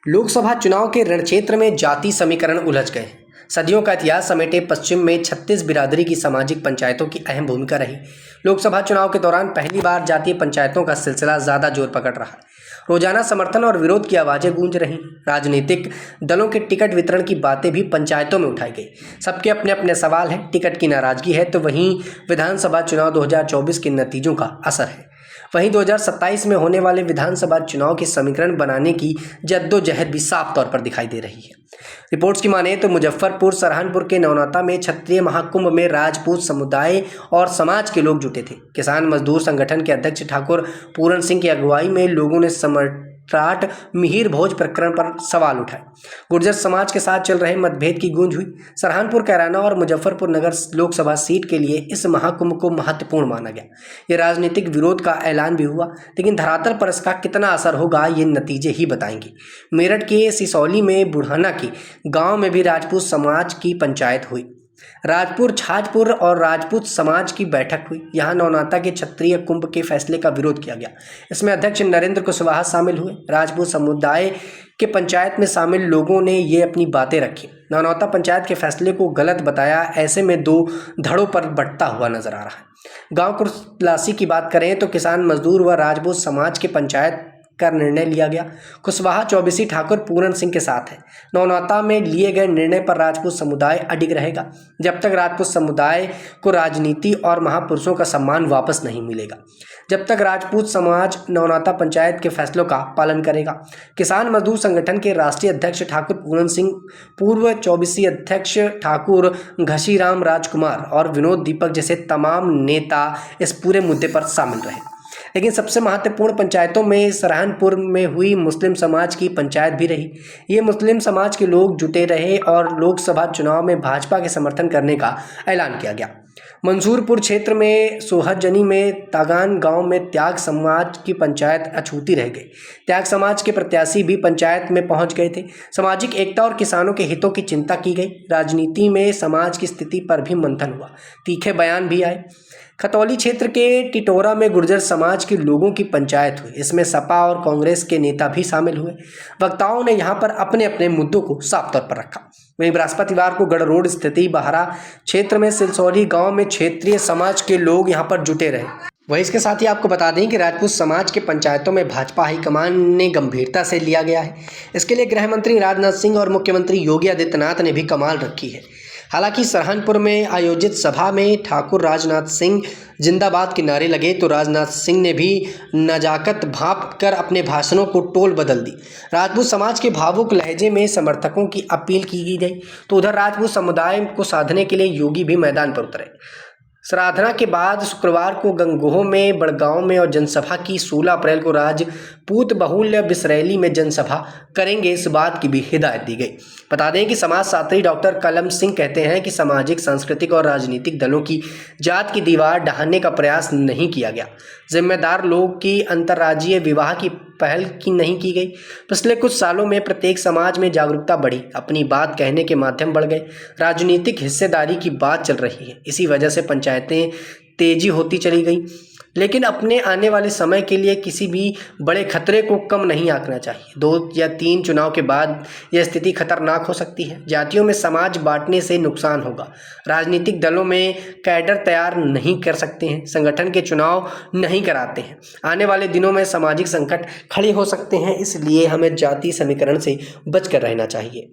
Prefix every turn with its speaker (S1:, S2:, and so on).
S1: लोकसभा चुनाव के रणक्षेत्र में जाति समीकरण उलझ गए। सदियों का इतिहास समेटे पश्चिम में 36 बिरादरी की सामाजिक पंचायतों की अहम भूमिका रही। लोकसभा चुनाव के दौरान पहली बार जातीय पंचायतों का सिलसिला ज़्यादा जोर पकड़ रहा है। रोजाना समर्थन और विरोध की आवाज़ें गूंज रही। राजनीतिक दलों के टिकट वितरण की बातें भी पंचायतों में उठाई गई। सबके अपने अपने सवाल हैं। टिकट की नाराजगी है तो वहीं विधानसभा चुनाव 2024 के नतीजों का असर है। वहीं 2027 में होने वाले विधानसभा चुनाव के समीकरण बनाने की जद्दोजहद भी साफ तौर पर दिखाई दे रही है। रिपोर्ट्स की माने तो मुजफ्फरपुर सरहानपुर के नवनाता में क्षत्रिय महाकुंभ में राजपूत समुदाय और समाज के लोग जुटे थे। किसान मजदूर संगठन के अध्यक्ष ठाकुर पूरन सिंह की अगुवाई में लोगों ने सम्राट मिहिर भोज प्रकरण पर सवाल उठाए। गुर्जर समाज के साथ चल रहे मतभेद की गूंज हुई। सरहानपुर, कैराना और मुजफ्फरपुर नगर लोकसभा सीट के लिए इस महाकुंभ को महत्वपूर्ण माना गया। ये राजनीतिक विरोध का ऐलान भी हुआ, लेकिन धरातल पर इसका कितना असर होगा ये नतीजे ही बताएंगे। मेरठ के सिसौली में बुढ़ाना के गांव में भी राजपूत समाज की पंचायत हुई। राजपुर, छाजपुर और राजपूत समाज की बैठक हुई। यहाँ नवनाता के क्षत्रिय कुंभ के फैसले का विरोध किया गया। इसमें अध्यक्ष नरेंद्र कुशवाहा शामिल हुए। राजपूत समुदाय के पंचायत में शामिल लोगों ने ये अपनी बातें रखी। नवनाता पंचायत के फैसले को गलत बताया। ऐसे में दो धड़ों पर बंटता हुआ नजर आ रहा है। गांव कुर्लासी की बात करें तो किसान मजदूर व राजपूत समाज के पंचायत का निर्णय लिया गया। कुशवाहा चौबीसी ठाकुर पूरन सिंह के साथ है। नवनाता में लिए गए निर्णय पर राजपूत समुदाय अडिग रहेगा जब तक राजपूत समुदाय को राजनीति और महापुरुषों का सम्मान वापस नहीं मिलेगा, जब तक राजपूत समाज नवनाता पंचायत के फैसलों का पालन करेगा। किसान मजदूर संगठन के राष्ट्रीय अध्यक्ष ठाकुर पूरन सिंह, पूर्व चौबीसी अध्यक्ष ठाकुर घसीराम राजकुमार और विनोद दीपक जैसे तमाम नेता इस पूरे मुद्दे पर शामिल रहे। लेकिन सबसे महत्वपूर्ण पंचायतों में सरहानपुर में हुई मुस्लिम समाज की पंचायत भी रही। ये मुस्लिम समाज के लोग जुटे रहे और लोकसभा चुनाव में भाजपा के समर्थन करने का ऐलान किया गया। मंसूरपुर क्षेत्र में सोहजनी में तागान गांव में त्याग समाज की पंचायत अछूती रह गई। त्याग समाज के प्रत्याशी भी पंचायत में पहुंच गए थे। सामाजिक एकता और किसानों के हितों की चिंता की गई। राजनीति में समाज की स्थिति पर भी मंथन हुआ। तीखे बयान भी आए। खतौली क्षेत्र के टिटोरा में गुर्जर समाज के लोगों की पंचायत हुई। इसमें सपा और कांग्रेस के नेता भी शामिल हुए। वक्ताओं ने यहाँ पर अपने अपने मुद्दों को साफ तौर पर रखा। वहीं बृहस्पतिवार को गढ़ रोड स्थित बहारा क्षेत्र में सिलसौली गांव में क्षेत्रीय समाज के लोग यहाँ पर जुटे रहे। वहीं इसके साथ ही आपको बता दें कि राजपूत समाज के पंचायतों में भाजपा हाईकमान ने गंभीरता से लिया गया है। इसके लिए गृह मंत्री राजनाथ सिंह और मुख्यमंत्री योगी आदित्यनाथ ने भी कमाल रखी है। हालांकि सरहानपुर में आयोजित सभा में ठाकुर राजनाथ सिंह जिंदाबाद के नारे लगे तो राजनाथ सिंह ने भी नजाकत भांप कर अपने भाषणों को टोल बदल दी। राजपूत समाज के भावुक लहजे में समर्थकों की अपील की गई तो उधर राजपूत समुदाय को साधने के लिए योगी भी मैदान पर उतरे। साधना के बाद शुक्रवार को गंगोह में, बड़गांव में और जनसभा की 16 अप्रैल को राजपूत बहुल्य बिसरैली में जनसभा करेंगे, इस बात की भी हिदायत दी गई। बता दें कि समाजशास्त्री डॉक्टर कलम सिंह कहते हैं कि सामाजिक, सांस्कृतिक और राजनीतिक दलों की जात की दीवार ढहाने का प्रयास नहीं किया गया। जिम्मेदार लोग की अंतर्राज्यीय विवाह की पहल की नहीं की गई। पिछले कुछ सालों में प्रत्येक समाज में जागरूकता बढ़ी, अपनी बात कहने के माध्यम बढ़ गए, राजनीतिक हिस्सेदारी की बात चल रही है। इसी वजह से पंचायतें तेजी होती चली गई। लेकिन अपने आने वाले समय के लिए किसी भी बड़े खतरे को कम नहीं आंकना चाहिए। 2 या 3 चुनाव के बाद यह स्थिति खतरनाक हो सकती है। जातियों में समाज बांटने से नुकसान होगा। राजनीतिक दलों में कैडर तैयार नहीं कर सकते हैं, संगठन के चुनाव नहीं कराते हैं। आने वाले दिनों में सामाजिक संकट खड़े हो सकते हैं, इसलिए हमें जाति समीकरण से बचकर रहना चाहिए।